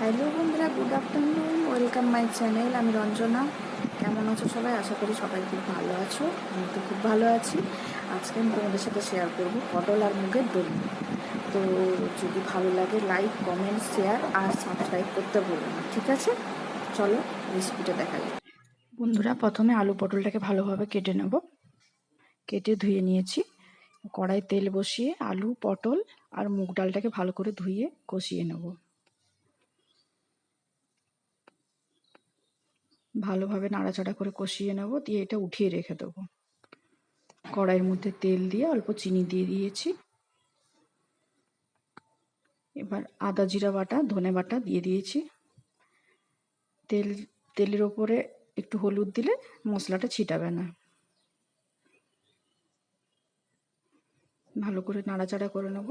Hello বন্ধুরা, good afternoon, welcome my channel. আমি রঞ্জনা। কেমন আছো সবাই? আশা করি সবাই খুব ভালো আছো। আমি তো খুব ভালো আছি। আজকে আমি তোমাদের সাথে শেয়ার করব পটল আর মুগের দই। তো যদি ভালো লাগে লাইক, কমেন্ট, শেয়ার আর সাবস্ক্রাইব করতে বলবো না, ঠিক আছে? চলো রেসিপিটা দেখা যাক। বন্ধুরা, প্রথমে আলু পটলটাকে ভালোভাবে কেটে নেব। কেটে ধুয়ে নিয়েছি। কড়াই তেল বসিয়ে আলু, পটল আর মুগ ডালটাকে ভালো করে ধুয়ে কষিয়ে নেব। ভালোভাবে নাড়াচাড়া করে কষিয়ে নেব, দিয়ে এটা উঠিয়ে রেখে দেবো। কড়াইয়ের মধ্যে তেল দিয়ে অল্প চিনি দিয়ে দিয়েছি। এবার আদা জিরা বাটা, ধনে বাটা দিয়ে দিয়েছি। তেলের ওপরে একটু হলুদ দিলে মশলাটা ছিটাবে না। ভালো করে নাড়াচাড়া করে নেব।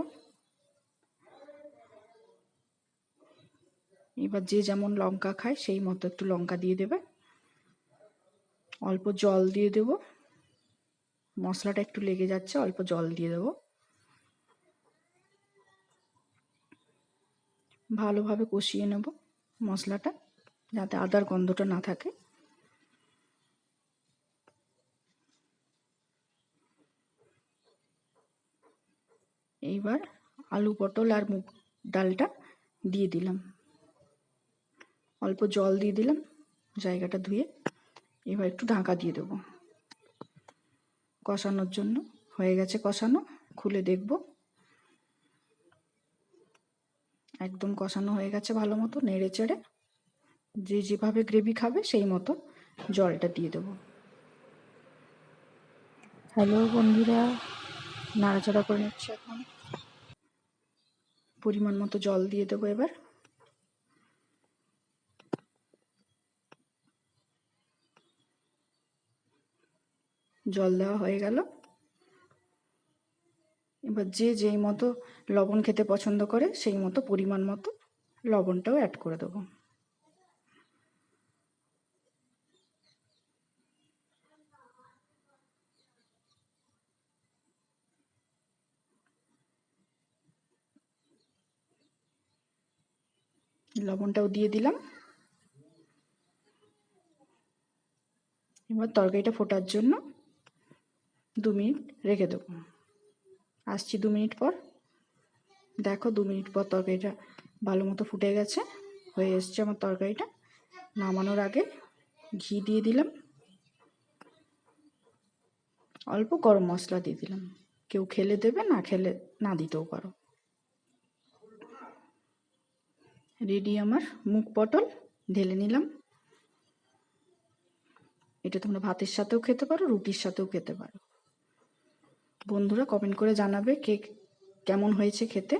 এবার যে যেমন লঙ্কা খায় সেই মতো একটু লঙ্কা দিয়ে দেবে। অল্প জল দিয়ে দেব। মশলাটা একটু লেগে যাচ্ছে, অল্প জল দিয়ে দেব। ভালোভাবে কষিয়ে নেব মশলাটা, যাতে আদার গন্ধটা না থাকে। এইবার আলু পটল আর মুগ ডালটা দিয়ে দিলাম। অল্প জল দিয়ে দিলাম জায়গাটা ধুয়ে। এবার একটু ঢাকা দিয়ে দেবো কষানোর জন্য। হয়ে গেছে কষানো, খুলে দেখব। একদম কষানো হয়ে গেছে ভালো মতো। নেড়ে চেড়ে যে যেভাবে গ্রেভি খাবে সেই মতো জলটা দিয়ে দেবো। হ্যালো বন্ধুরা, নাড়াচাড়া করে নিচ্ছি এখন। পরিমাণ মতো জল দিয়ে দেবো এবার। জল দেওয়া হয়ে গেল। এবার যে যেই মতো লবণ খেতে পছন্দ করে সেই মতো পরিমাণ মতো লবণটাও অ্যাড করে দেবো। লবণটাও দিয়ে দিলাম। এবার তরকারিটা ফোটার জন্য 2 মিনিট রেখে দেবো। আসছি 2 মিনিট পর। দেখো 2 মিনিট পর তরকারিটা ভালো মতো ফুটে গেছে, হয়ে এসছে আমার তরকারিটা। নামানোর আগে ঘি দিয়ে দিলাম, অল্প গরম মশলা দিয়ে দিলাম। কেউ খেলে দেবে, না খেলে না দিতেও পারো। রেডি আমার মুগ পটল। ঢেলে নিলাম। এটা তোমরা ভাতের সাথেও খেতে পারো, রুটির সাথেও খেতে পারো। বন্ধুরা কমেন্ট করে জানাবে কেমন হয়েছে খেতে।